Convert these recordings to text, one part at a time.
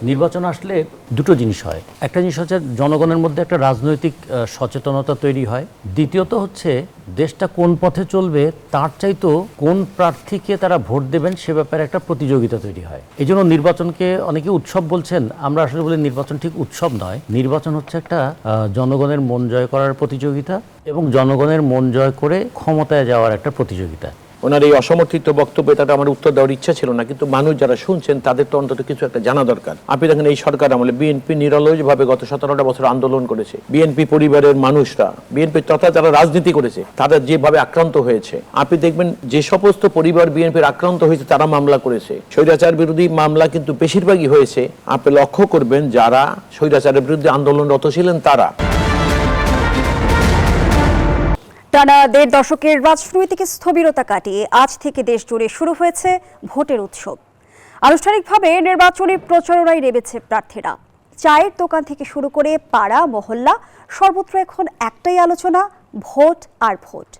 নির্বাচন আসলে দুটো জিনিস হয়। একটা জিনিস হচ্ছে জনগণের মধ্যে একটা রাজনৈতিক সচেতনতা তৈরি হয়। দ্বিতীয়ত হচ্ছে দেশটা কোন পথে চলবে তার চাইতো কোন প্রার্থীকে তারা ভোট দেবেন সে ব্যাপারে একটা প্রতিযোগিতা তৈরি হয়। এই জন্য নির্বাচনকে অনেকে উৎসব বলছেন, আমরা আসলে বলি নির্বাচন ঠিক উৎসব নয়, নির্বাচন হচ্ছে একটা জনগণের মন জয় করার প্রতিযোগিতা এবং জনগণের মন জয় করে ক্ষমতায় যাওয়ার একটা প্রতিযোগিতা। ওনার এই অসমর্থিত বক্তব্য, তাটা আমার উত্তর দেওয়ার ইচ্ছা ছিল না, কিন্তু মানুষ যারা শুনছেন তাদের তো অন্তত কিছু একটা জানা দরকার। আপনি দেখেন এই সরকার আমলে বিএনপি নিরলসভাবে গত 17টা বছর আন্দোলন করেছে। বিএনপি পরিবারের মানুষরা, বিএনপি তথা যারা রাজনীতি করেছে তারা যেভাবে আক্রান্ত হয়েছে, আপনি দেখবেন যে সমস্ত পরিবার বিএনপির আক্রান্ত হয়েছে তারা মামলা করেছে। স্বৈরাচার বিরোধী মামলা কিন্তু বেশিরভাগই হয়েছে, আপনি লক্ষ্য করবেন যারা স্বৈরাচারের বিরুদ্ধে আন্দোলনরত ছিলেন তারা। টানা 1.5 দশকের রাজনৈতিক স্থবিরতা কাটিয়ে আজ থেকে দেশ জুড়ে শুরু হয়েছে ভোটের উৎসব। আনুষ্ঠানিকভাবে নির্বাচনী প্রচারণায় নেমেছে প্রার্থীরা। চায়ের দোকান থেকে শুরু করে পাড়া মহল্লা সর্বত্র এখন একটাই আলোচনা, ভোট আর ভোট।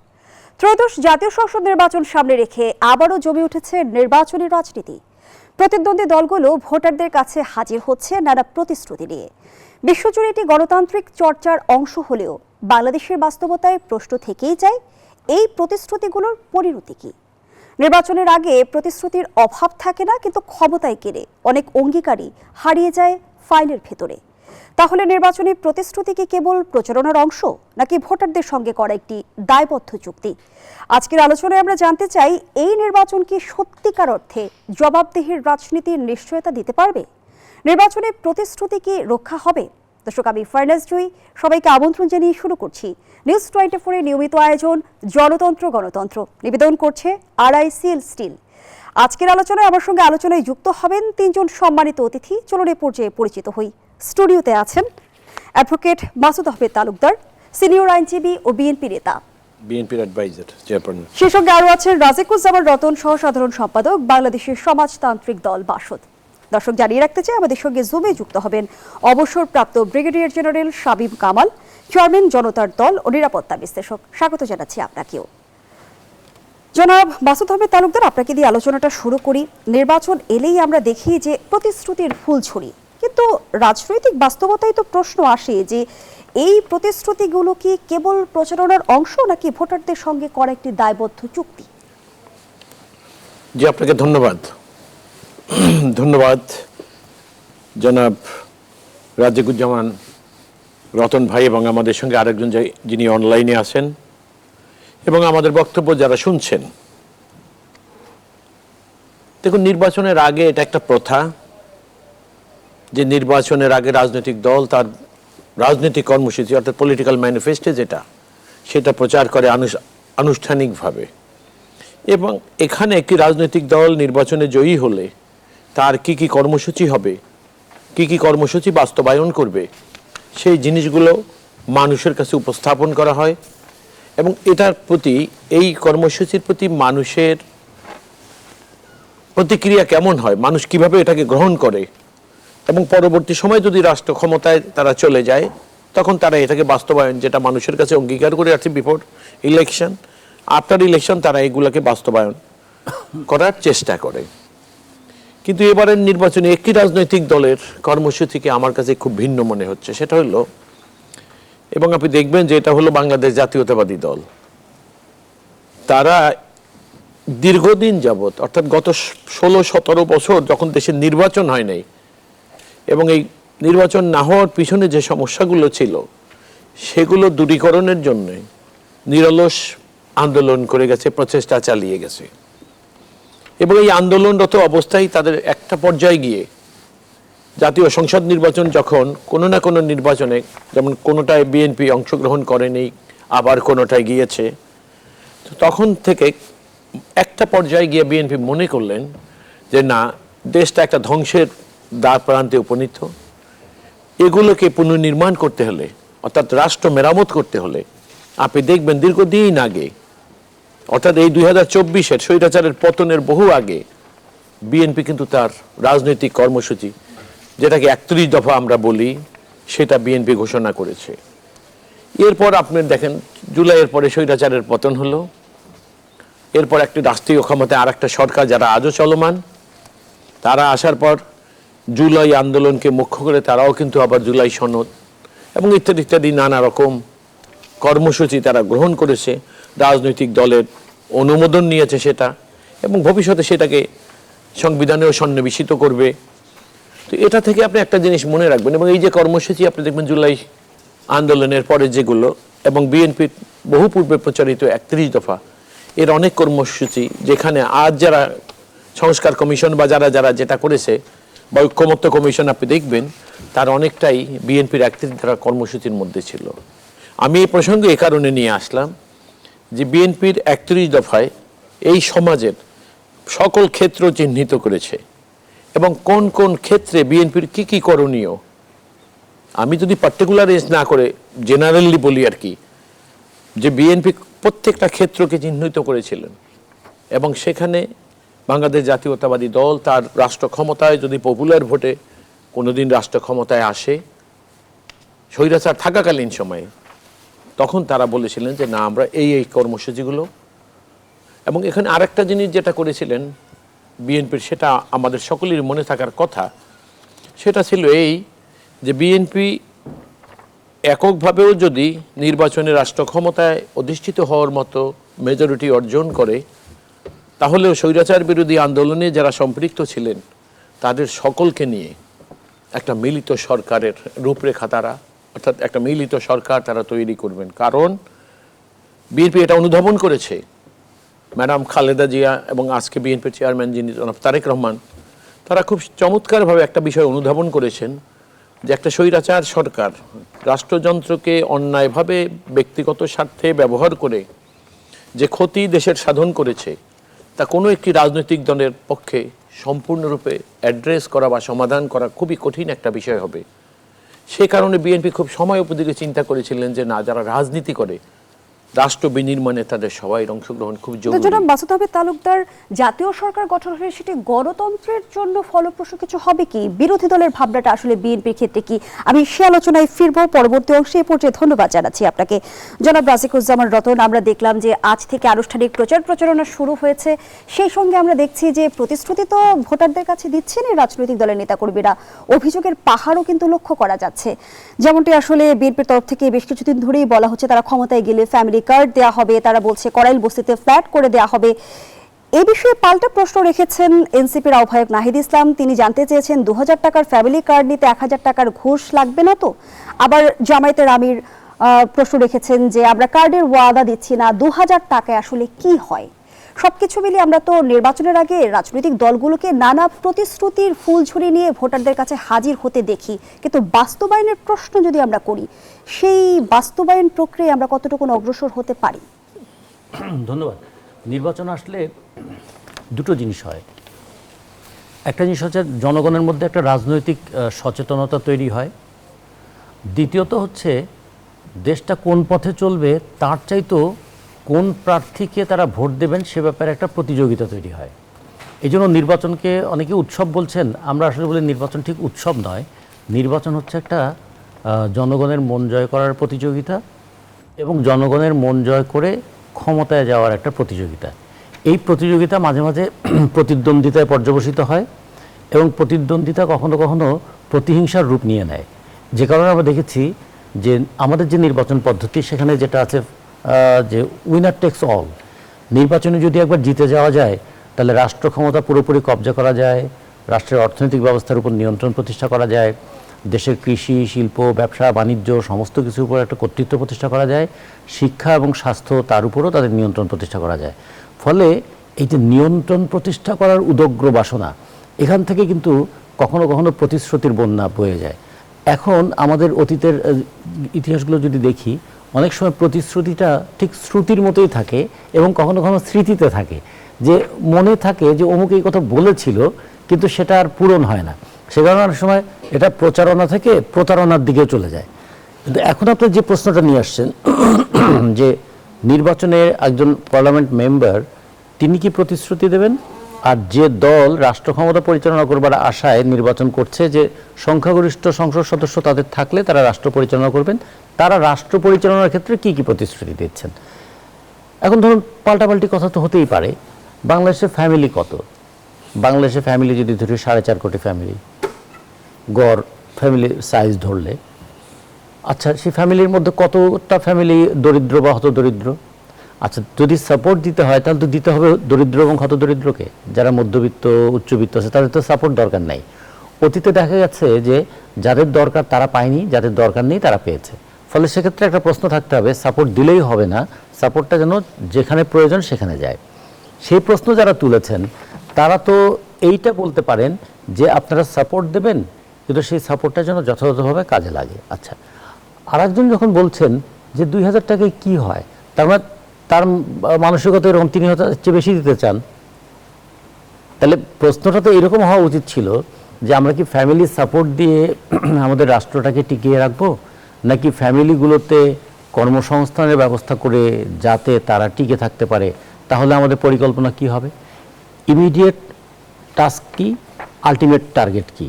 ত্রয়োদশ জাতীয় সংসদ নির্বাচন সামনে রেখে আবারও জমে উঠেছে নির্বাচনী রাজনীতি। প্রতিদ্বন্দ্বী দলগুলো ভোটারদের কাছে হাজির হচ্ছে নানা প্রতিশ্রুতি নিয়ে। বিশ্বজুড়ে এটি গণতান্ত্রিক চর্চার অংশ হলেও বাংলাদেশের বাস্তবতায় প্রশ্ন থেকেই যায়, এই প্রতিশ্রুতিগুলোর পরিণতি কি? নির্বাচনের আগে প্রতিশ্রুতির অভাব থাকে না, কিন্তু ক্ষমতায় গেলে অনেক অঙ্গীকারই হারিয়ে যায় ফাইলের ভেতরে। তাহলে নির্বাচনী প্রতিশ্রুতি কি কেবল প্রচারণার অংশ, নাকি ভোটারদের সঙ্গে করা একটি দায়বদ্ধ চুক্তি? আজকের আলোচনায় আমরা জানতে চাই, এই নির্বাচন কি সত্যিকার অর্থে জবাবদিহির রাজনীতির নিশ্চয়তা দিতে পারবে? নির্বাচনে প্রতিশ্রুতি কি রক্ষা হবে? দর্শক, আমি ফারনাজ জুই, সবাইকে আমন্ত্রণ জানিয়ে শুরু করছি নিউজ 24 এর নিয়মিত আয়োজন জনতন্ত্র গণতন্ত্র। নিবেদন করছে RICL স্টিল। আজকের আলোচনায় আমার সঙ্গে আলোচনায় যুক্ত হবেন 3 জন সম্মানিত অতিথি। চলুন এ পর্যায়ে পরিচিত হই। স্টুডিওতে আছেন অ্যাডভোকেট মাসুদ আহমেদ তালুকদার, সিনিয়র আইনজীবী ও বিএনপি নেতা, বিএনপির অ্যাডভাইজার চেয়ারপারসন। সেই সঙ্গে আরও আছেন রাজিকুজ্জামান রতন, সহ সাধারণ সম্পাদক, বাংলাদেশের সমাজতান্ত্রিক দল বাসদ। দর্শক, জানিয়ে রাখতে চাই আমাদের সঙ্গে জুমে যুক্ত হবেন অবসরপ্রাপ্ত brigadier general Shamim Kamal, chairman জনতার দল ও নিরাপত্তা বিশ্লেষক। স্বাগত জানাচ্ছি আপনাকেও। জনাব মাসুদ আহমেদ তালুকদার, আপনাকে দিয়ে আলোচনাটা শুরু করি। নির্বাচন এলেই আমরা দেখি যে প্রতিশ্রুতির ফুলঝুরি, কিন্তু রাজনৈতিক বাস্তবতায় তো প্রশ্ন আসে যে এই প্রতিশ্রুতিগুলো কি কেবল প্রচারণার অংশ, নাকি ভোটারদের সঙ্গে করা একটি দায়বদ্ধ চুক্তি? জি, আপনাকে ধন্যবাদ। ধন্যবাদ জনাব রাজিকুজ্জামান রতন ভাই এবং আমাদের সঙ্গে আরেকজন যিনি অনলাইনে আছেন, এবং আমাদের বক্তব্য যারা শুনছেন। দেখুন, নির্বাচনের আগে এটা একটা প্রথা যে নির্বাচনের আগে রাজনৈতিক দল তার রাজনৈতিক কর্মসূচি অর্থাৎ পলিটিক্যাল ম্যানিফেস্টো সেটা প্রচার করে আনুষ্ঠানিকভাবে। এবং এখানে একটি রাজনৈতিক দল নির্বাচনে জয়ী হলে তার কি কি কর্মসূচি হবে, কি কি কর্মসূচি বাস্তবায়ন করবে, সেই জিনিসগুলো মানুষের কাছে উপস্থাপন করা হয়। এবং এটার প্রতি, এই কর্মসূচির প্রতি মানুষের প্রতিক্রিয়া কেমন হয়, মানুষ কিভাবে এটাকে গ্রহণ করে, এবং পরবর্তী সময় যদি রাষ্ট্র ক্ষমতায় তারা চলে যায় তখন তারা এটাকে বাস্তবায়ন, যেটা মানুষের কাছে অঙ্গীকার করে আছে বিফোর ইলেকশন, আফটার ইলেকশন তারা এগুলাকে বাস্তবায়ন করার চেষ্টা করে। কিন্তু এবারের নির্বাচনে একটি রাজনৈতিক দলের কর্মসূচিকে আমার কাছে খুব ভিন্ন মনে হচ্ছে। সেটা হলো, এবং আপনি দেখবেন যে এটা হলো বাংলাদেশ জাতীয়তাবাদী দল। তারা দীর্ঘদিন যাবৎ, অর্থাৎ গত 16-17 বছর যখন দেশের নির্বাচন হয় নাই, এবং এই নির্বাচন না হওয়ার পিছনে যে সমস্যাগুলো ছিল সেগুলো দূরীকরণের জন্য নিরলস আন্দোলন করে গেছে, প্রচেষ্টা চালিয়ে গেছে। এবং এই আন্দোলনরত অবস্থায় তাদের একটা পর্যায়ে গিয়ে জাতীয় সংসদ নির্বাচন যখন কোনো না কোনো নির্বাচনে, যেমন কোনোটায় বিএনপি অংশগ্রহণ করেনি, আবার কোনোটায় গিয়েছে, তখন থেকে একটা পর্যায়ে গিয়ে বিএনপি মনে করলেন যে না, দেশটা একটা ধ্বংসের দ্বার প্রান্তে উপনীত, এগুলোকে পুনর্নির্মাণ করতে হলে, অর্থাৎ রাষ্ট্র মেরামত করতে হলে, আপনি দেখবেন দীর্ঘদিন আগে, অর্থাৎ এই 2024-এর স্বৈরাচারের পতনের বহু আগে বিএনপি কিন্তু তার রাজনৈতিক কর্মসূচি, যেটাকে 31 দফা আমরা বলি, সেটা বিএনপি ঘোষণা করেছে। এরপর আপনি দেখেন জুলাইয়ের পরে স্বৈরাচারের পতন হলো, এরপর একটি রাষ্ট্রীয় ক্ষমতায় আর একটা সরকার যারা আজও চলমান, তারা আসার পর জুলাই আন্দোলনকে মুখ্য করে তারাও কিন্তু আবার জুলাই সনদ এবং ইত্যাদি ইত্যাদি নানা রকম কর্মসূচি তারা গ্রহণ করেছে, রাজনৈতিক দলের অনুমোদন নিয়েছে সেটা, এবং ভবিষ্যতে সেটাকে সংবিধানেও সন্নিবেশিত করবে। তো এটা থেকে আপনি একটা জিনিস মনে রাখবেন, এবং এই যে কর্মসূচি আপনি দেখবেন জুলাই আন্দোলনের পরে যেগুলো, এবং বিএনপির বহু পূর্বে প্রচারিত 31 দফা, এর অনেক কর্মসূচি যেখানে আজ যারা সংস্কার কমিশন বা যারা যারা যেটা করেছে বা ঐক্যমত্য কমিশন আপনি দেখবেন তার অনেকটাই বিএনপির 31 দফা কর্মসূচির মধ্যে ছিল। আমি এই প্রসঙ্গে এ কারণে নিয়ে আসলাম যে বিএনপির 31 দফায় এই সমাজের সকল ক্ষেত্র চিহ্নিত করেছে এবং কোন কোন ক্ষেত্রে বিএনপির কি কি করণীয়। আমি যদি পার্টিকুলারাইজ না করে জেনারেলি বলি আর কি, যে বিএনপি প্রত্যেকটা ক্ষেত্রকে চিহ্নিত করেছিলেন এবং সেখানে বাংলাদেশ জাতীয়তাবাদী দল তার রাষ্ট্র ক্ষমতায় যদি পপুলার ভোটে কোনোদিন রাষ্ট্র ক্ষমতায় আসে স্বৈরাচার থাকাকালীন সময়ে, তখন তারা বলেছিলেন যে না আমরা এই এই কর্মসূচিগুলো। এবং এখানে আরেকটা জিনিস যেটা করেছিলেন বিএনপির, সেটা আমাদের সকলের মনে থাকার কথা, সেটা ছিল এই যে বিএনপি এককভাবেও যদি নির্বাচনে রাষ্ট্র ক্ষমতায় অধিষ্ঠিত হওয়ার মতো মেজরিটি অর্জন করে, তাহলেও স্বৈরাচার বিরোধী আন্দোলনে যারা সম্পৃক্ত ছিলেন তাদের সকলকে নিয়ে একটা মিলিত সরকারের রূপরেখা তারা, অর্থাৎ একটা মিলিত সরকার তারা তৈরি করবেন। কারণ বিএনপি এটা অনুধাবন করেছে, ম্যাডাম খালেদা জিয়া এবং আজকে বিএনপির চেয়ারম্যান যিনি জনাব তারেক রহমান, তারা খুব চমৎকারভাবে একটা বিষয় অনুধাবন করেছেন যে একটা স্বৈরাচার সরকার রাষ্ট্রযন্ত্রকে অন্যায়ভাবে ব্যক্তিগত স্বার্থে ব্যবহার করে যে ক্ষতি দেশের সাধন করেছে, তা কোনো একটি রাজনৈতিক দলের পক্ষে সম্পূর্ণরূপে অ্যাড্রেস করা বা সমাধান করা খুবই কঠিন একটা বিষয় হবে। সে কারণে বিএনপি খুব সময় উপযোগী চিন্তা করেছিলেন যে না, যারা রাজনীতি করে রাষ্ট্র বিনির্মাণে তাদের সবাই অংশগ্রহণ খুব জরুরি। জনাব মাসুদ হাবিব তালুকদার, জাতীয় সরকার গঠন হলে সেটি গণতন্ত্রের জন্য ফলপ্রসূ কিছু হবে কি? বিরোধী দলের ভাবনাটা আসলে বিএনপির ক্ষেত্রে কি? আমি সে আলোচনায় ফিরবো পরবর্তী অংশে। এ পর্যায়ে ধন্যবাদ জানাচ্ছি আপনাকে জনাব রাজিকুজ্জামান রতন। আমরা দেখলাম যে আজ থেকে আনুষ্ঠানিক প্রচারণা শুরু হয়েছে, সেই সঙ্গে আমরা দেখছি যে প্রতিশ্রুতি তো ভোটারদের কাছে দিচ্ছেন এই রাজনৈতিক দলের নেতাকর্মীরা, অভিযোগের পাহাড়ও কিন্তু লক্ষ্য করা যাচ্ছে। যেমনটি আসলে বিএনপির তরফ থেকে বেশ কিছুদিন ধরেই বলা হচ্ছে তারা ক্ষমতায় গেলে ফ্যামিলি কার্ড দেওয়া হবে, তারা বলছে করাইল বস্তিতে ফ্ল্যাট করে দেওয়া হবে। এই বিষয়ে পাল্টা প্রশ্ন রেখেছেন এনসিপির আহ্বায়ক নাহিদ ইসলাম। তিনি জানতে চেয়েছেন 2000 টাকার ফ্যামিলি কার্ড নিতে 1000 টাকার ঘুষ লাগবে না তো? আবার জামায়াতের আমির প্রশ্ন রেখেছেন যে আমরা কার্ডের ওয়াদা দিচ্ছি না, 2000 টাকায় আসলে কি হয়? সবকিছু মিলিয়ে আমরা তো নির্বাচনের আগে রাজনৈতিক দলগুলোকে নানা প্রতিশ্রুতির ফুলঝুরি নিয়ে ভোটারদের কাছে হাজির হতে দেখি, কিন্তু বাস্তবায়নের প্রশ্ন যদি আমরা করি, সেই বাস্তবায়ন প্রক্রিয়ায় আমরা কতটুকু অগ্রসর হতে পারি? ধন্যবাদ। নির্বাচন আসলে দুটো জিনিস হয়। একটা জিনিস হচ্ছে জনগণের মধ্যে একটা রাজনৈতিক সচেতনতা তৈরি হয়। দ্বিতীয়ত হচ্ছে দেশটা কোন পথে চলবে তার চাইতো কোন প্রার্থীকে তারা ভোট দেবেন সে ব্যাপারে একটা প্রতিযোগিতা তৈরি হয়। এই জন্য নির্বাচনকে অনেকে উৎসব বলছেন, আমরা আসলে বলি নির্বাচন ঠিক উৎসব নয়, নির্বাচন হচ্ছে একটা জনগণের মন জয় করার প্রতিযোগিতা এবং জনগণের মন জয় করে ক্ষমতায় যাওয়ার একটা প্রতিযোগিতা। এই প্রতিযোগিতা মাঝে মাঝে প্রতিদ্বন্দ্বিতায় পর্যবসিত হয় এবং প্রতিদ্বন্দ্বিতা কখনো কখনো প্রতিহিংসার রূপ নিয়ে নেয়। যে কারণে আমরা দেখেছি যে আমাদের যে নির্বাচন পদ্ধতি সেখানে যেটা আছে যে উইনার টেক্স অল, নির্বাচনে যদি একবার জিতে যাওয়া যায় তাহলে রাষ্ট্র ক্ষমতা পুরোপুরি কবজা করা যায়, রাষ্ট্রের অর্থনৈতিক ব্যবস্থার উপর নিয়ন্ত্রণ প্রতিষ্ঠা করা যায়, দেশের কৃষি, শিল্প, ব্যবসা, বাণিজ্য সমস্ত কিছুর উপর একটা কর্তৃত্ব প্রতিষ্ঠা করা যায়, শিক্ষা এবং স্বাস্থ্য তার উপরও তাদের নিয়ন্ত্রণ প্রতিষ্ঠা করা যায়। ফলে এই যে নিয়ন্ত্রণ প্রতিষ্ঠা করার উদগ্র বাসনা, এখান থেকে কিন্তু কখনো কখনো প্রতিশ্রুতির বন্যা বয়ে যায়। এখন আমাদের অতীতের ইতিহাসগুলো যদি দেখি, অনেক সময় প্রতিশ্রুতিটা ঠিক শ্রুতির মতোই থাকে এবং কখনো কখনো স্মৃতিতে থাকে, যে মনে থাকে যে অমুক এই কথা বলেছিল কিন্তু সেটা আর পূরণ হয় না। সে কারণে অনেক সময় এটা প্রচারণা থেকে প্রতারণার দিকে চলে যায়। কিন্তু এখন আপনি যে প্রশ্নটা নিয়ে আসছেন যে নির্বাচনে একজন পার্লামেন্ট মেম্বার তিনি কি প্রতিশ্রুতি দেবেন, আর যে দল রাষ্ট্র ক্ষমতা পরিচালনা করবার আশায় নির্বাচন করছে যে সংখ্যাগরিষ্ঠ সংসদ সদস্য তাদের থাকলে তারা রাষ্ট্র পরিচালনা করবেন, তারা রাষ্ট্র পরিচালনার ক্ষেত্রে কি কি প্রতিশ্রুতি দিচ্ছেন। এখন ধরুন পাল্টাপাল্টি কথা তো হতেই পারে। বাংলাদেশের ফ্যামিলি কত? বাংলাদেশের ফ্যামিলি যদি ধরি 4.5 কোটি ফ্যামিলি, গড় ফ্যামিলি সাইজ ধরলে, আচ্ছা সেই ফ্যামিলির মধ্যে কতটা ফ্যামিলি দরিদ্র বা হতদরিদ্র? আচ্ছা যদি সাপোর্ট দিতে হয় তাহলে তো দিতে হবে দরিদ্র এবং হতদরিদ্রকে। যারা মধ্যবিত্ত উচ্চবিত্ত আছে তাদের তো সাপোর্ট দরকার নাই। অতীতে দেখা গেছে যে যাদের দরকার তারা পায়নি, যাদের দরকার নেই তারা পেয়েছে। ফলে সেক্ষেত্রে একটা প্রশ্ন থাকতে হবে, সাপোর্ট দিলেই হবে না, সাপোর্টটা যেন যেখানে প্রয়োজন সেখানে যায়। সেই প্রশ্ন যারা তুলেছেন তারা তো এইটা বলতে পারেন যে আপনারা সাপোর্ট দেবেন, কিন্তু সেই সাপোর্টটা যেন যথাযথভাবে কাজে লাগে। আচ্ছা, আরেকজন যখন বলছেন যে 2000 টাকায় কি হয়, তার মানে তার মানসিকতা এরকম 3000 চেয়ে বেশি দিতে চান। তাহলে প্রশ্নটা তো এরকম হওয়া উচিত ছিল যে আমরা কি ফ্যামিলি সাপোর্ট দিয়ে আমাদের রাষ্ট্রটাকে টিকিয়ে রাখবো, নাকি ফ্যামিলিগুলোতে কর্মসংস্থানের ব্যবস্থা করে যাতে তারা টিকে থাকতে পারে। তাহলে আমাদের পরিকল্পনা কি হবে, ইমিডিয়েট টাস্ক কি, আলটিমেট টার্গেট কি,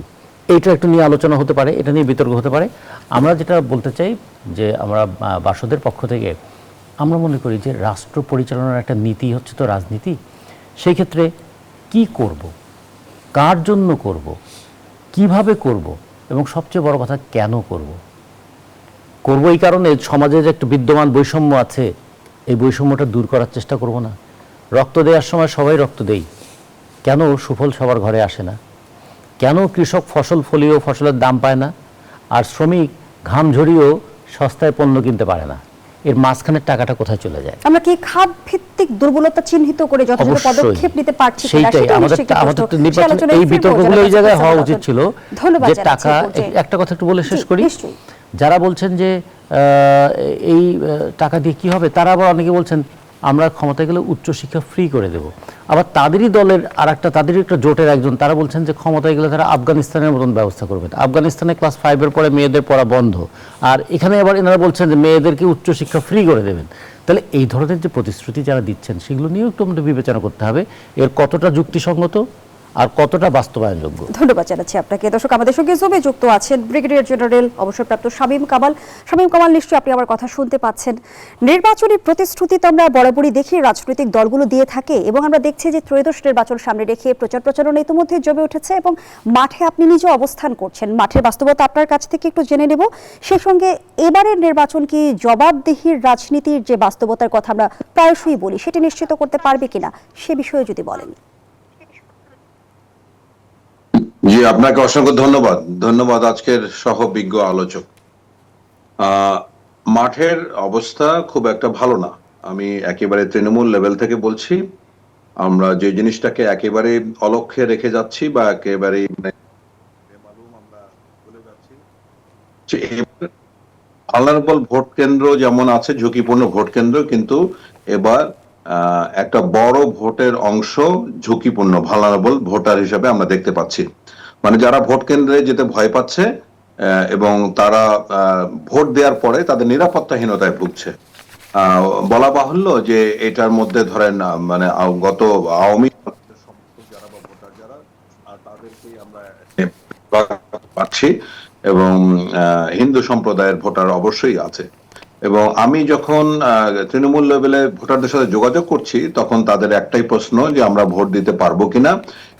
এইটা একটু নিয়ে আলোচনা হতে পারে, এটা নিয়ে বিতর্ক হতে পারে। আমরা যেটা বলতে চাই যে আমরা বাসদের পক্ষ থেকে আমরা মনে করি যে রাষ্ট্র পরিচালনার একটা নীতি হচ্ছে তো রাজনীতি। সেই ক্ষেত্রে কি করব, কার জন্য করব, কিভাবে করব, এবং সবচেয়ে বড় কথা কেন করব। এই কারণে সমাজে যে একটা বিদ্যমান বৈষম্য আছে, এই বৈষম্যটা দূর করার চেষ্টা করব না। রক্ত দেওয়ার সময় সবাই রক্ত দেই, কেন সুফল সবার ঘরে আসে না? কেন কৃষক ফসল ফলিয়েও ফসলের দাম পায় না, আর শ্রমিক ঘাম ঝরিয়েও সস্তায় পণ্য কিনতে পারে না? এর মাঝখানের টাকাটা কোথায় চলে যায়? আমরা কি খাত ভিত্তিক দুর্বলতা চিহ্নিত করে যথাযথ পদক্ষেপ নিতে পারছি কিনা, সেইটাই সেটা আমাদের নিশ্চয়ই আমাদের তো প্রশ্ন। নির্বাচন, সে আলোচনায় এই ফিরবো, বিতর্কগুলো এই জনাব জায়গায় হওয়া হাসান উচিত ছিল ধন্যবাদ যে জানাচ্ছি টাকা, পর্যায়ে। একটা কথা একটু বলে শেষ জি, করি। নিশ্চয়ই। যারা বলছেন যে এই টাকা দিয়ে কি হবে, তারা আবার অনেকে বলছেন আমরা ক্ষমতায় গেলে উচ্চশিক্ষা ফ্রি করে দেব। আবার তাদেরই দলের তাদেরই একটা জোটের একজন তারা বলছেন যে ক্ষমতায় গেলে তারা আফগানিস্তানের মতন ব্যবস্থা করবেন। আফগানিস্তানে ক্লাস 5-এর পরে মেয়েদের পড়া বন্ধ, আর এখানে আবার এনারা বলছেন যে মেয়েদেরকে উচ্চশিক্ষা ফ্রি করে দেবেন। তাহলে এই ধরনের যে প্রতিশ্রুতি যারা দিচ্ছেন সেগুলো নিয়েও একটু আমাদের বিবেচনা করতে হবে, এর কতটা যুক্তিসঙ্গত আর কতটা বাস্তবায়নযোগ্য। ধন্যবাদ জানাচ্ছি আপনাকে। দর্শক, আমাদের সঙ্গে জমে যুক্ত আছেন ব্রিগেডিয়ার জেনারেল অবসরপ্রাপ্ত শামীম কামাল। শামীম কামাল, নিশ্চয়ই আপনি আমার কথা শুনতে পাচ্ছেন। নির্বাচনী প্রতিশ্রুতি তো আমরা বরাবরই দেখি রাজনৈতিক দলগুলো দিয়ে থাকে, এবং আমরা দেখছি যে ত্রয়োদশ নির্বাচন সামনে রেখে প্রচারণা ইতিমধ্যে জমে উঠেছে, এবং মাঠে আপনি নিজে অবস্থান করছেন। মাঠের বাস্তবতা আপনার কাছ থেকে একটু জেনে নেব। সেই সঙ্গে এবারের নির্বাচন কি জবাবদিহির রাজনীতির যে বাস্তবতার কথা আমরা প্রায়শই বলি সেটি নিশ্চিত করতে পারবে কিনা, সে বিষয়ে যদি বলেন। জি, আপনাকে অসংখ্য ধন্যবাদ আজকের সহবিজ্ঞ আলোচক। মাঠের অবস্থা খুব একটা ভালো না, আমি একেবারে তৃণমূল লেভেল থেকে বলছি। আমরা যে জিনিসটাকে একেবারে অলক্ষ্যে রেখে যাচ্ছি বা একেবারে ভালনারেবল ভোট কেন্দ্র যেমন আছে, ঝুঁকিপূর্ণ ভোট কেন্দ্র, কিন্তু এবার একটা বড় ভোটের অংশ ঝুঁকিপূর্ণ ভালনারেবল ভোটার হিসেবে আমরা দেখতে পাচ্ছি। মানে যারা ভোট কেন্দ্রে যেতে ভয় পাচ্ছে এবং তারা ভোট দেওয়ার পরে তাদের নিরাপত্তাহীনতায় ভুগছে। বলা বাহুল্য যে এটার মধ্যে ধরেন মানে গত আওয়ামী যারা বা ভোটার যারা তাদেরকেই আমরা পাচ্ছি, এবং হিন্দু সম্প্রদায়ের ভোটার অবশ্যই আছে। এবং আমি যখন তৃণমূল লেভেলে ভোটারদের সাথে যোগাযোগ করছি তখন তাদের একটাই প্রশ্ন যে আমরা ভোট দিতে পারবো কিনা,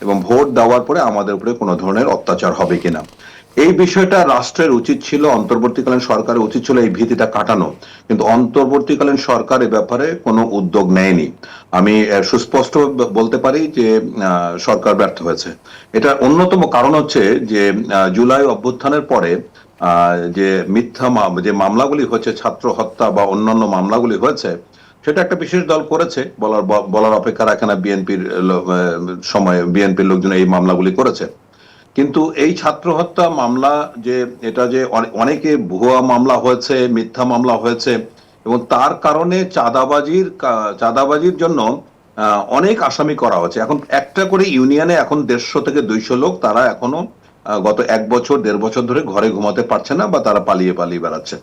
এবং ভোট দেওয়ার পরে আমাদের উপরে কোনো ধরনের অত্যাচার হবে কিনা। এই বিষয়টা রাষ্ট্রের উচিত ছিল, অন্তর্বর্তীকালীন সরকারের উচিত ছিল এই ভীতিটা কাটানো, কিন্তু অন্তর্বর্তীকালীন সরকার এ ব্যাপারে কোনো উদ্যোগ নেয়নি। আমি সুস্পষ্ট বলতে পারি যে সরকার ব্যর্থ হয়েছে। এটার অন্যতম কারণ হচ্ছে যে জুলাই অভ্যুত্থানের পরে যে যে মামলাগুলি হয়েছে, ছাত্র হত্যা বা অন্যান্য মামলাগুলি হয়েছে, সেটা একটা বিশেষ দল করেছে, বলার অপেক্ষা রাখে না। বিএনপির সময় বিএনপির লোকজন এই মামলাগুলি করেছে। কিন্তু এই ছাত্র হত্যা মামলা যে এটা যে অনেকে ভুয়া মামলা হয়েছে, মিথ্যা মামলা হয়েছে, এবং তার কারণে চাঁদাবাজির জন্য অনেক আসামি করা হচ্ছে। এখন একটা করে ইউনিয়নে এখন 150 থেকে 200 লোক, তারা এখনো গত 1 বছর 1.5 বছর ধরে ঘরে ঘুমাতে পারছে না, বা তারা পালিয়ে বেড়াচ্ছে।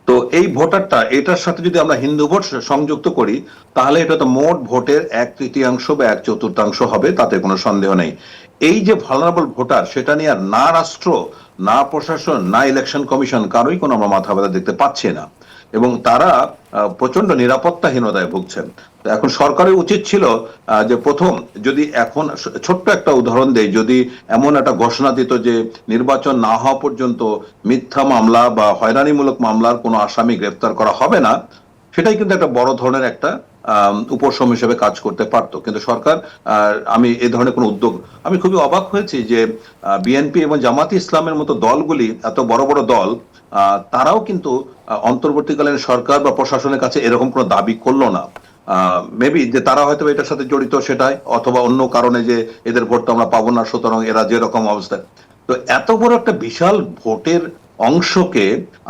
তো এই ভোটারটা, এটার সাথে যদি আমরা হিন্দু ভোট সংযুক্ত করি তাহলে এটা তো মোট ভোটের 1/3 বা 1/4 হবে, তাতে কোনো সন্দেহ নেই। এই যে ভালনারেবল ভোটার, সেটা নিয়ে না রাষ্ট্র, না প্রশাসন, না ইলেকশন কমিশন কারোই কোনো আমরা মাথা ব্যথা দেখতে পাচ্ছি না। এবং তারা প্রচন্ড নিরাপত্তাহীনতায় ভুগছেন। তো এখন সরকারের উচিত ছিল যে প্রথম, যদি এখন ছোট্ট একটা উদাহরণ দেই, যদি এমন একটা ঘোষণা দিত যে নির্বাচন না হওয়া পর্যন্ত মিথ্যা মামলা বা হয়রানিমূলক মামলার কোনো আসামি গ্রেফতার করা হবে না, সেটাই কিন্তু একটা বড় ধরনের একটা উপশম হিসেবে কাজ করতে পারতো। কিন্তু সরকার, আমি এই ধরনের কোনো উদ্যোগ, আমি খুবই অবাক হয়েছি যে বিএনপি এবং জামাতে ইসলামের মতো দলগুলি, এত বড় বড় দল, তারাও কিন্তু অন্তর্বর্তীকালীন সরকার বা প্রশাসনের কাছে এরকম কোনো দাবি করলো না। মেবি যে তারা হয়তো এটার সাথে জড়িত সেটাই, অথবা অন্য কারণে যে এদের ভোট তো আমরা পাবো না, সুতরাং এরা যেরকম অবস্থায়। তো এত বড় একটা বিশাল ভোটের অংশকে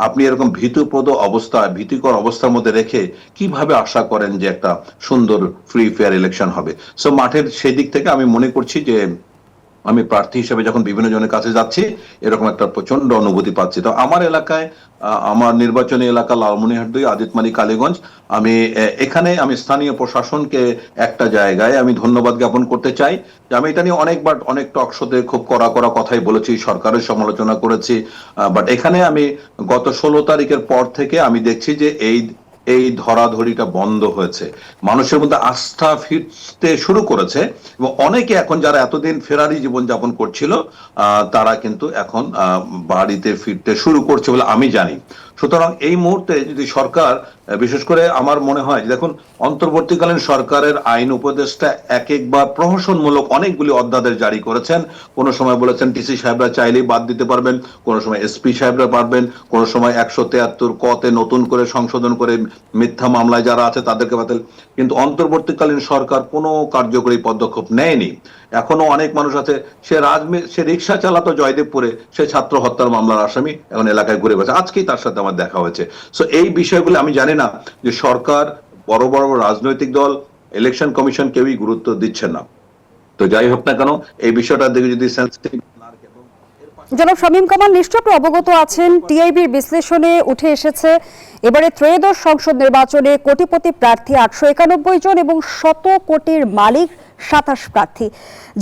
আপনি এরকম ভীতিপ্রদ অবস্থা, ভীতিকর অবস্থার মধ্যে রেখে কিভাবে আশা করেন যে একটা সুন্দর ফ্রি ফেয়ার ইলেকশন হবে? সো মাঠের সেই দিক থেকে আমি মনে করছি যে আমি প্রার্থী হিসেবে যখন বিভিন্ন জনের কাছে যাচ্ছি, এরকম একটা প্রচন্ড অনুভূতি পাচ্ছি। তো আমার এলাকায়, আমার নির্বাচনী এলাকা লালমনিরহাট 2, আজিতমারি, কালীগঞ্জ, আমি এখানে আমি স্থানীয় প্রশাসনকে একটা জায়গায় আমি ধন্যবাদ জ্ঞাপন করতে চাই যে আমি এটা নিয়ে অনেকবার অনেক টক শোতে খুব কড়া কথাই বলেছি, সরকারের সমালোচনা করেছি, বাট এখানে আমি গত 16 তারিখের পর থেকে আমি দেখছি যে এই ধরাধরিটা বন্ধ হয়েছে, মানুষের মধ্যে আস্থা ফিরতে শুরু করেছে, এবং অনেকে এখন যারা এতদিন ফেরারি জীবন যাপন করছিল, তারা কিন্তু এখন বাড়িতে ফিরতে শুরু করছে বলে আমি জানি। সুতরাং এই মুহূর্তে যদি সরকার, বিশেষ করে আমার মনে হয়, দেখুন, অন্তর্বর্তীকালীন সরকারের আইন উপদেষ্টা একবার প্রহসনমূলক অনেকগুলি অধ্যাদেশ জারি করেছেন। কোন সময় বলেছেন টিসি সাহেবরা চাইলেই বাদ দিতে পারবেন, কোন সময় এসপি সাহেবরা পারবেন, কোন সময় 173 কতে নতুন করে সংশোধন করে মিথ্যা মামলায় যারা আছে তাদেরকে বাতিল। কিন্তু অন্তর্বর্তীকালীন সরকার কোনো কার্যকরী পদক্ষেপ নেয়নি। এখনো অনেক মানুষ আছে, সে রিক্সা চালাতো জয়দেবপুরে, সে ছাত্র হত্যার মামলার আসামি, এখন এলাকায় ঘুরে বেড়াচ্ছে। আজকেই তার সাথে আমার দেখা হয়েছে। সো এই বিষয়গুলো আমি জানি না যে সরকার, বড় বড় রাজনৈতিক দল, ইলেকশন কমিশন কেউই গুরুত্ব দিচ্ছে না। তো যাই হোক না কেন, এই বিষয়টার দিকে যদি সেন্সিটিভ। জনাব শামীম কামাল, নিশ্চয় আপনি অবগত আছেন, টিআইবির বিশ্লেষণে উঠে এসেছে এবারে ত্রয়োদশ সংসদ নির্বাচনে কোটিপতি প্রার্থী 891 জন এবং 100 কোটির মালিক 27 প্রার্থী।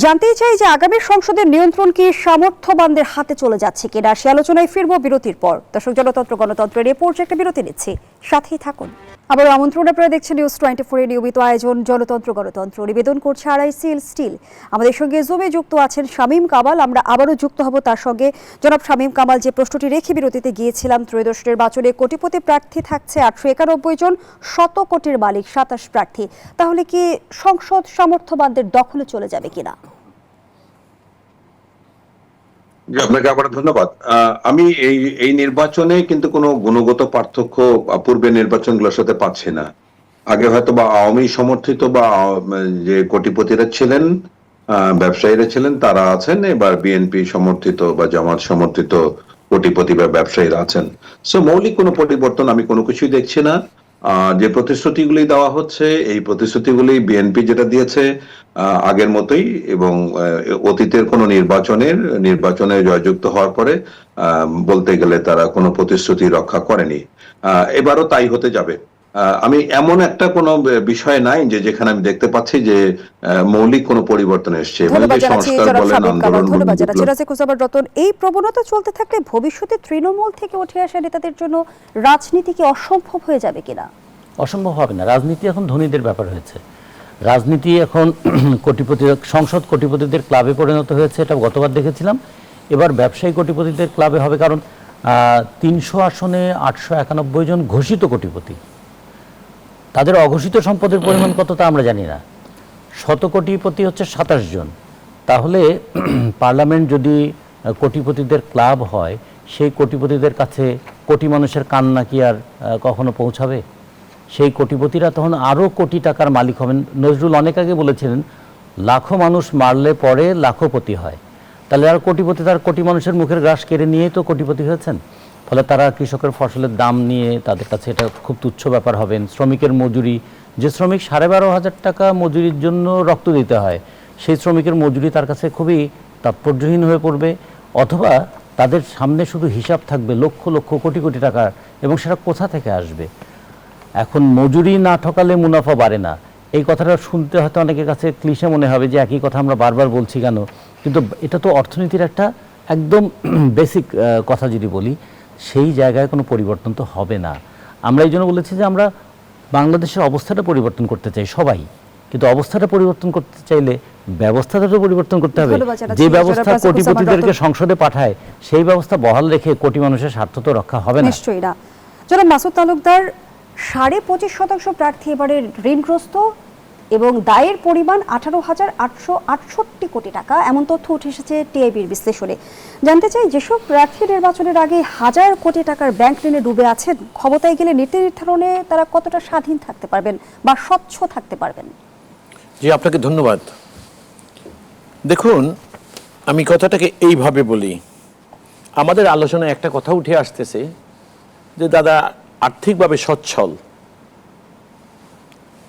জানতেই চাই যে আগামী সংসদের নিয়ন্ত্রণ কি সামর্থ্যবানদের হাতে চলে যাচ্ছে কিনা, সে আলোচনায় ফিরবো বিরতির পর। দর্শক, জনতন্ত্র গণতন্ত্রের এ পর্যায়ে একটা বিরতি নিচ্ছি, সাথেই থাকুন। আবার আমন্ত্রণ, আপনারা দেখছেন নিউজ 24 এর নিয়মিত আয়োজন জনতন্ত্র গণতন্ত্র। নিবেদন করছে RICL স্টিল। আমাদের সঙ্গে জুমে যুক্ত আছেন শামীম কামাল, আমরা আবারও যুক্ত হব তার সঙ্গে। জনাব শামীম কামাল, যে প্রশ্নটি রেখে বিরতিতে গিয়েছিলাম, ত্রয়োদশ নির্বাচনে কোটিপতি প্রার্থী থাকছে 891 জন, 100 কোটির মালিক 27 প্রার্থী, তাহলে কি সংসদ সামর্থ্যবানদের দখলে চলে যাবে কিনা? আপনাকে আবার ধন্যবাদ। আমি এই নির্বাচনে কিন্তু কোনো গুণগত পার্থক্য পূর্বের নির্বাচনগুলোর সাথে পাচ্ছি না। আগে হয়তো বা আওয়ামী সমর্থিত বা যে কোটিপতিরা ছিলেন, ব্যবসায়ীরা ছিলেন, তারা আছেন, এবার বিএনপি সমর্থিত বা জামাত সমর্থিত কোটিপতি বা ব্যবসায়ীরা আছেন। সো মৌলিক কোনো পরিবর্তন আমি কোনো কিছুই দেখছি না। যে প্রতিশ্রুতিগুলি দেওয়া হচ্ছে, এই প্রতিশ্রুতিগুলি বিএনপি যেটা দিয়েছে আগের মতোই, এবং অতীতের কোনো নির্বাচনে জয়যুক্ত হওয়ার পরে বলতে গেলে তারা কোনো প্রতিশ্রুতি রক্ষা করেনি, এবারও তাই হতে যাবে। আমি এমন একটা কোনো বিষয় নাই যে যেখানে আমি দেখতে পাচ্ছি যে মৌলিক কোনো পরিবর্তন এসছে। এই প্রবণতা চলতে থাকলে ভবিষ্যতে তৃণমূল থেকে উঠে আসা নেতাদের জন্য রাজনীতি কি অসম্ভব হয়ে যাবে কিনা? অসম্ভব হবে না। রাজনীতি এখন ধনীদের ব্যাপার হয়েছে। রাজনীতি এখন সংসদ কোটিপতিদের ক্লাবে পরিণত হয়েছে, এটা গতবার দেখেছিলাম। এবার ব্যবসায়ী কোটিপতিদের ক্লাবে হবে, কারণ 300 আসনে 891 জন ঘোষিত কোটিপতি, তাদের অঘোষিত সম্পদের পরিমাণ কত তা আমরা জানি না। 100 কোটিপতি হচ্ছে 27 জন। তাহলে পার্লামেন্ট যদি কোটিপতিদের ক্লাব হয়, সেই কোটিপতিদের কাছে কোটি মানুষের কান্না কি আর কখনো পৌঁছাবে? সেই কোটিপতিরা তখন আরও কোটি টাকার মালিক হবেন। নজরুল অনেক আগে বলেছিলেন, লাখো মানুষ মারলে পরে লাখোপতি হয়। তাহলে আর কোটিপতি তার কোটি মানুষের মুখের গ্রাস কেড়ে নিয়েই তো কোটিপতি হয়েছেন। ফলে তারা কৃষকের ফসলের দাম নিয়ে তাদের কাছে এটা খুব তুচ্ছ ব্যাপার হবেন। শ্রমিকের মজুরি, যে শ্রমিক 12,500 টাকা মজুরির জন্য রক্ত দিতে হয়, সেই শ্রমিকের মজুরি তার কাছে খুবই তাৎপর্যহীন হয়ে পড়বে। অথবা তাদের সামনে শুধু হিসাব থাকবে লক্ষ লক্ষ কোটি কোটি টাকার, এবং সেটা কোথা থেকে আসবে? এখন মজুরি না ঠকালে মুনাফা বাড়ে না, এই কথাটা শুনতে হয়তো অনেকের কাছে ক্লিশে মনে হবে যে একই কথা আমরা বারবার বলছি কেন, কিন্তু এটা তো অর্থনীতির একটা একদম বেসিক কথা যদি বলি, সেই জায়গায় কোনো পরিবর্তন তো হবে না। আমরা এই জন্য বলেছি যে আমরা বাংলাদেশের অবস্থাটা পরিবর্তন করতে চাই সবাই, কিন্তু অবস্থাটা পরিবর্তন করতে চাইলে ব্যবস্থাটা তো পরিবর্তন করতে হবে। ধন্যবাদ জানাচ্ছি। যে ব্যবস্থা জনাব রাসিকুজ্জামান কোটিপতিদেরকে রতন। সংসদে পাঠায় সেই ব্যবস্থা বহাল রেখে কোটি মানুষের স্বার্থ তো রক্ষা হবে না। নিশ্চয়ই না। জনাব মাসুদ তালুকদার, 25.5% প্রার্থী এবারে ঋণগ্রস্ত এবং দায়ের পরিমাণ 18,868 কোটি টাকা, এমন তথ্য উঠে এসেছে টিআইবির বিশ্লেষণে। জানতে চাই, যেসব প্রার্থী নির্বাচনের আগে হাজার কোটি টাকার ব্যাংক ঋণে ডুবে আছেন, ক্ষমতায় গেলে নীতি নির্ধারণে তারা কতটা স্বাধীন থাকতে পারবেন বা স্বচ্ছ থাকতে পারবেন? জি, আপনাকে ধন্যবাদ। দেখুন, আমি কথাটাকে এইভাবে বলি, আমাদের আলোচনায় একটা কথা উঠে আসতেছে যে দাদা আর্থিকভাবে সচ্ছল,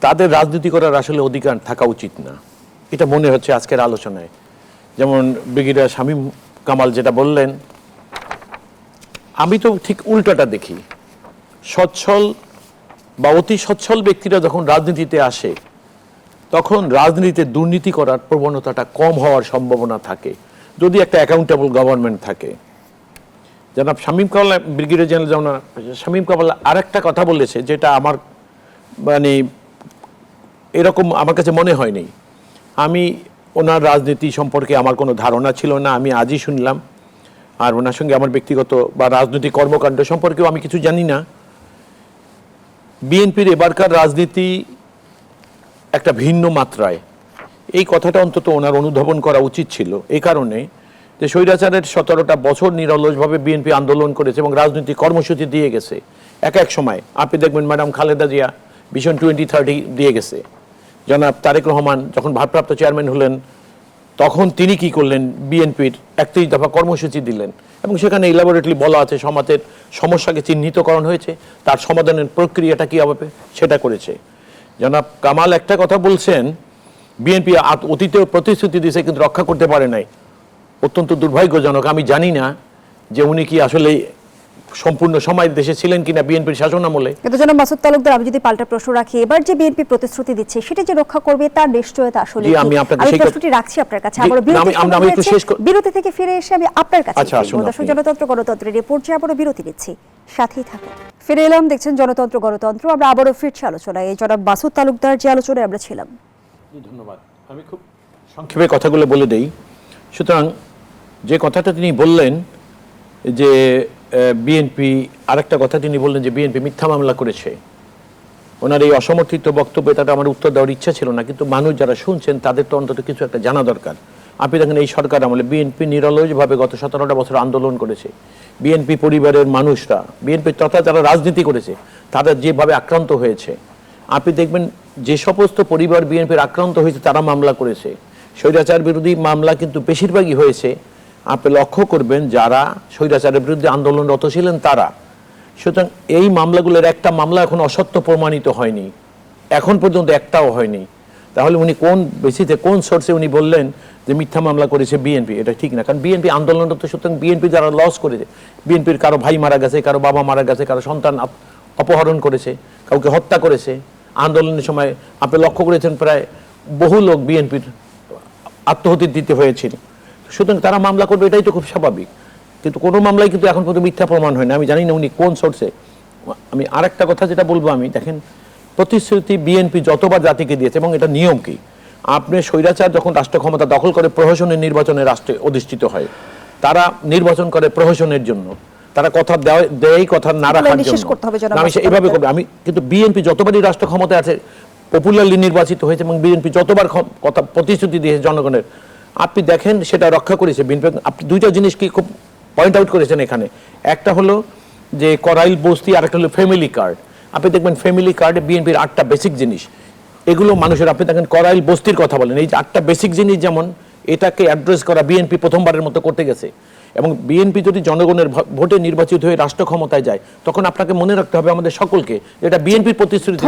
তাদের রাজনীতি করার আসলে অধিকার থাকা উচিত না, এটা মনে হচ্ছে আজকের আলোচনায়। যেমন ব্রিগেডিয়ার শামীম কামাল যেটা বললেন, আমি তো ঠিক উল্টাটা দেখি। সচ্ছল বা অতি সচ্ছল ব্যক্তিরা যখন রাজনীতিতে আসে তখন রাজনীতিতে দুর্নীতি করার প্রবণতাটা কম হওয়ার সম্ভাবনা থাকে যদি একটা অ্যাকাউন্টেবল গভর্নমেন্ট থাকে। জনাব শামীম কামাল, ব্রিগেডিয়ার জেনারেল জনাব শামীম কামাল আরেকটা কথা বলেছে যেটা আমার মানে এরকম আমার কাছে মনে হয়নি। আমি ওনার রাজনীতি সম্পর্কে আমার কোনো ধারণা ছিল না, আমি আজই শুনলাম। আর ওনার সঙ্গে আমার ব্যক্তিগত বা রাজনৈতিক কর্মকাণ্ড সম্পর্কেও আমি কিছু জানি না। বিএনপির এবারকার রাজনীতি একটা ভিন্ন মাত্রায়, এই কথাটা অন্তত ওনার অনুধাবন করা উচিত ছিল। এই কারণে যে স্বৈরাচারের 17টা বছর নিরলসভাবে বিএনপি আন্দোলন করেছে এবং রাজনৈতিক কর্মসূচি দিয়ে গেছে। এক সময় আপনি দেখবেন ম্যাডাম খালেদা জিয়া ভিশন 2030 দিয়ে গেছে। জনাব তারেক রহমান যখন ভারপ্রাপ্ত চেয়ারম্যান হলেন তখন তিনি কি করলেন, বিএনপির 31 দফা কর্মসূচি দিলেন এবং সেখানে ইলাবোরেটলি বলা আছে সমাজের সমস্যাকে চিহ্নিতকরণ হয়েছে, তার সমাধানের প্রক্রিয়াটা কী হবে সেটা করেছে। জনাব কামাল একটা কথা বলছেন, বিএনপি অতীতেও প্রতিশ্রুতি দিয়েছে কিন্তু রক্ষা করতে পারে নাই, অত্যন্ত দুর্ভাগ্যজনক। আমি জানি না যে উনি কি আসলে সম্পূর্ণ সময় দেশে ছিলেন কিনা বিএনপির শাসন আমলে। কিন্তু জনাব মাসুদ তালুকদার, আমি যদি পাল্টা প্রশ্ন রাখি, এবার যে বিএনপি প্রতিশ্রুতি দিচ্ছে সেটা যে রক্ষা করবে তার নিশ্চয়তা আসলে জি, কি? আমি আপনাকে আমি সেই প্রশ্নটি রাখছি আপনার কাছে। জি, আবার আমি একটু শেষ বিরতি থেকে ফিরে এসে আমি আপনার কাছে আচ্ছা, আসুন দর্শক আপনি। জনতন্ত্র গণতন্ত্রের রিপোর্ট যে আবারও বিরতি নিচ্ছি, সাথেই থাকুন। ফিরে এলাম, দেখছেন জনতন্ত্র গণতন্ত্র। আমরা আবারও ফিরছি আলোচনায়। এই জনাব মাসুদ তালুকদার যে আলোচনায় আমরা ছিলাম। ধন্যবাদ। আমি খুব সংক্ষেপে কথাগুলো বলে দেই। সুতরাং যে কথাটা তিনি বললেন যে বিএনপি, আরেকটা কথা তিনি বললেন যে বিএনপি মিথ্যা মামলা করেছে। ওনার এই অসমর্থিত বক্তব্যে তাটা আমার উত্তর দেওয়ার ইচ্ছা ছিল না, কিন্তু মানুষ যারা শুনছেন তাদের তো অন্তত কিছু একটা জানা দরকার। আপনি দেখেন এই সরকার আমলে বিএনপি নিরলসভাবে গত 17টা বছর আন্দোলন করেছে। বিএনপি পরিবারের মানুষরা, বিএনপি তথা যারা রাজনীতি করেছে তারা যেভাবে আক্রান্ত হয়েছে, আপনি দেখবেন যে সমস্ত পরিবার বিএনপির আক্রান্ত হয়েছে তারা মামলা করেছে। স্বৈরাচার বিরোধী মামলা কিন্তু বেশিরভাগই হয়েছে, আপনি লক্ষ্য করবেন যারা স্বৈরাচারের বিরুদ্ধে আন্দোলনরত ছিলেন তারা। সুতরাং এই মামলাগুলোর একটা মামলা এখন অসত্য প্রমাণিত হয়নি, এখন পর্যন্ত একটাও হয়নি। তাহলে উনি কোন বেসিসে, কোন সোর্সে উনি বললেন যে মিথ্যা মামলা করেছে বিএনপি? এটা ঠিক না, কারণ বিএনপি আন্দোলনরত। সুতরাং বিএনপি যারা লস করেছে, বিএনপির কারো ভাই মারা গেছে, কারো বাবা মারা গেছে, কারো সন্তান অপহরণ করেছে, কাউকে হত্যা করেছে আন্দোলনের সময়, আপনি লক্ষ্য করেছেন প্রায় বহু লোক বিএনপির আত্মহত্যা দিতে হয়েছিল। সুতরাং তারা মামলা করবে, এটাই তো খুব স্বাভাবিক। কিন্তু কোনো মামলায় কিন্তু এখন পর্যন্ত মিথ্যা প্রমাণ হয় না। আমি জানি না উনি কোন সোর্সে। আমি আরেকটা কথা যেটা বলবো, আমি দেখেন প্রতিশ্রুতি বিএনপি যতবার জাতিকে দিয়েছে, এবং এটা নিয়ম কি, আপনি স্বৈরাচার যখন রাষ্ট্র ক্ষমতা দখল করে প্রহসনের নির্বাচনে রাষ্ট্রে অধিষ্ঠিত হয়, তারা নির্বাচন করে প্রহসনের জন্য, তারা কথা দেয় কথা না রাখার জন্য। আমি এইভাবে করবো। আমি কিন্তু বিএনপি যতবারই রাষ্ট্র ক্ষমতায় আছে পপুলারলি নির্বাচিত হয়েছে এবং বিএনপি যতবার কথা প্রতিশ্রুতি দিয়েছে জনগণের, আপনি দেখেন সেটা রক্ষা করেছে বিএনপি। আপনি দুইটা জিনিস কি খুব পয়েন্ট আউট করেছেন এখানে, একটা হলো যে করাইল বস্তি, আর একটা হলো ফ্যামিলি কার্ড। আপনি দেখবেন ফ্যামিলি কার্ডে বিএনপির 8টা বেসিক জিনিস, এগুলো মানুষের, আপনি দেখেন করাইল বস্তির কথা বলেন, এই যে 8টা বেসিক জিনিস, যেমন এটাকে অ্যাড্রেস করা বিএনপি প্রথমবারের মতো করতে গেছে। এবং বিএনপি যদি জনগণের ভোটে নির্বাচিত হয়ে রাষ্ট্র ক্ষমতায় যায়, তখন আপনাকে মনে রাখতে হবে আমাদের সকলকে, এটা বিএনপির প্রতিশ্রুতি,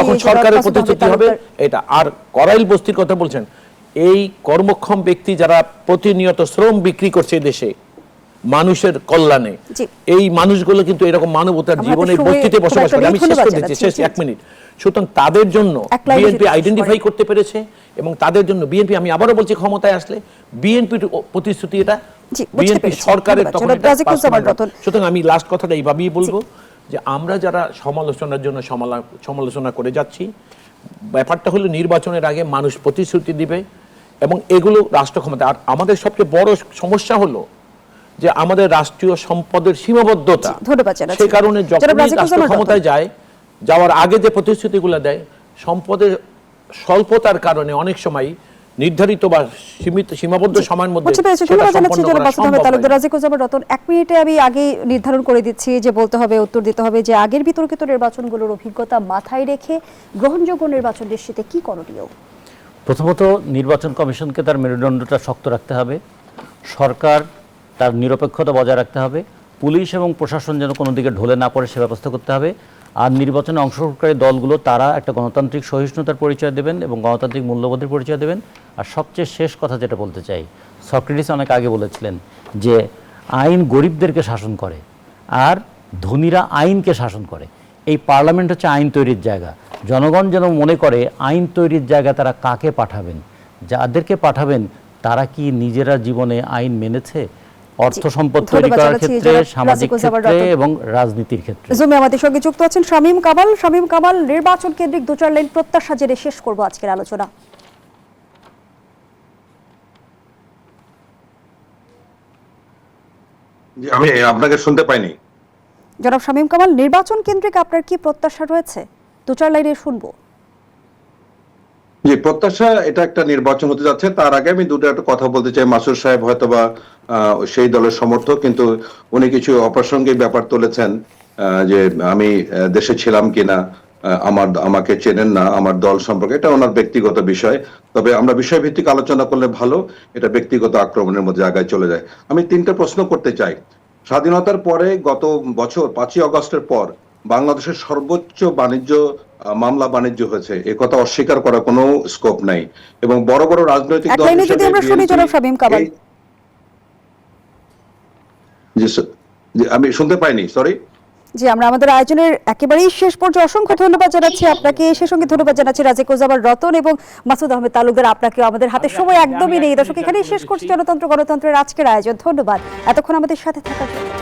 তখন সরকারের প্রতিশ্রুতি হবে এটা। আর করাইল বস্তির কথা বলছেন, এই কর্মক্ষম ব্যক্তি যারা প্রতিনিয়ত শ্রম বিক্রি করছে দেশে মানুষের কল্যাণে, এই মানুষগুলো কিন্তু এরকম মানবতার জীবনের বস্তিতে বসবাস করে। আমি শেষ করে দিচ্ছি, শেষ 1 মিনিট। সুতরাং তাদের জন্য বিএনপি আইডেন্টিফাই করতে পেরেছে এবং তাদের জন্য বিএনপি, আমি আবারও বলছি, ক্ষমতায় আসলে বিএনপির প্রতিশ্রুতি এটা বিএনপি সরকারের তখন। সুতরাং আমি লাস্ট কথাটা এইভাবেই বলবো যে আমরা যারা সমালোচনার জন্য সমালোচনা করে যাচ্ছি, ব্যাপারটা হলো নির্বাচনের আগে মানুষ প্রতিশ্রুতি দিবে এবং এগুলো রাষ্ট্র ক্ষমতা। আর আমাদের সবচেয়ে বড় সমস্যা হলো যে আমাদের রাষ্ট্রীয় সম্পদের সীমাবদ্ধতা। ধন্যবাদ জানাচ্ছি। সেই কারণে জনাব যখন রাজিকুল রাষ্ট্র জামান ক্ষমতায় যায়, যাওয়ার আগে যে প্রতিশ্রুতিগুলো দেয়, সম্পদের স্বল্পতার কারণে অনেক সময় নির্ধারিত বা সীমাবদ্ধ সময়ের মধ্যে বুঝতে পেরেছি। সেটা ধন্যবাদ জানাচ্ছি সম্পন্ন জনাব করা মাসুদ আহমেদ সম্ভব তালুকদার। হয় না। রাজিকুল জামান রতন, 1 মিনিটে আমি আগে নির্ধারণ করে দিচ্ছি যে বলতে হবে, উত্তর দিতে হবে যে আগের বিতর্কিত নির্বাচনগুলোর অভিজ্ঞতা মাথায় রেখে গ্রহণযোগ্য নির্বাচন নিশ্চিতে কি করণীয়? প্রথমত নির্বাচন কমিশনকে তার মেরুদণ্ডটা শক্ত রাখতে হবে, সরকার তার নিরপেক্ষতা বজায় রাখতে হবে, পুলিশ এবং প্রশাসন যেন কোনো দিকে ঢলে না পড়ে সে ব্যবস্থা করতে হবে। আর নির্বাচনে অংশগ্রহণকারী দলগুলো তারা একটা গণতান্ত্রিক সহিষ্ণুতার পরিচয় দেবেন এবং গণতান্ত্রিক মূল্যবোধের পরিচয় দেবেন। আর সবচেয়ে শেষ কথা যেটা বলতে চাই, সক্রেটিস অনেক আগে বলেছিলেন যে আইন গরিবদেরকে শাসন করে আর ধনীরা আইনকে শাসন করে। এই পার্লামেন্ট হচ্ছে আইন তৈরির জায়গা। জনগণ যেন মনে করে আইন তৈরির জায়গা তারা কাকে পাঠাবেন, যাদেরকে পাঠাবেন তারা কি নিজেরা জীবনে আইন মেনেছে, অর্থ সম্পদ তৈরি করার ক্ষেত্রে, সামাজিক ক্ষেত্রে এবং রাজনীতির ক্ষেত্রে। জুমে আমাদের সঙ্গে যুক্ত আছেন শামীম কামাল। শামীম কামাল, নির্বাচন কেন্দ্রিক 2-4 লাইন প্রত্যাশা জেনে শেষ করব আজকের আলোচনা। জি, আমি আপনাকে শুনতে পাইনি। জনাব শামীম কামাল, নির্বাচন কেন্দ্রিক আপনার কি প্রত্যাশা রয়েছে? 2-4 লাইনে শুনবো। জি, প্রত্যাশা এটা একটা নির্বাচন হতে যাচ্ছে। তার আগে আমি দুটো একটা কথা বলতে চাই। মাসুদ সাহেব হয়তোবা সেই দলের সমর্থক, কিন্তু উনি কিছু অপ্রাসঙ্গিক ব্যাপার তুলেছেন, যে আমি দেশে ছিলাম কিনা, আমাকে চেনেন না, আমার দল সম্পর্কে। এটা ওনার ব্যক্তিগত বিষয়। তবে আমরা বিষয়ভিত্তিক আলোচনা করলে ভালো, এটা ব্যক্তিগত আক্রমণের মধ্যে জায়গায় চলে যায়। আমি 3টা প্রশ্ন করতে চাই। স্বাধীনতার পরে গত বছর 5ই আগস্টের পর বাংলাদেশের সর্বোচ্চ মামলা বাণিজ্য হয়েছে, এ কথা অস্বীকার করার কোনো স্কোপ নাই। এবং বড় বড় রাজনৈতিক দল যদি আমরা শুনি জনাব শামীম কামাল। জি, আমি শুনতে পাইনি, সরি। জি, আমরা আমাদের আয়োজনের একেবারেই শেষ পর্যায়ে অসংখ্য ধন্যবাদ জানাচ্ছি আপনাকে। সেই সঙ্গে ধন্যবাদ জানাচ্ছি রাজিকুল জামান রতন এবং মাসুদ আহমেদ তালুকদার। আপনাকে আমাদের হাতে সময় একদমই নেই। দর্শক, এখানেই শেষ করছি জনতন্ত্র গণতন্ত্রের আজকের আয়োজন। ধন্যবাদ এতক্ষণ আমাদের সাথে থাকার জন্য।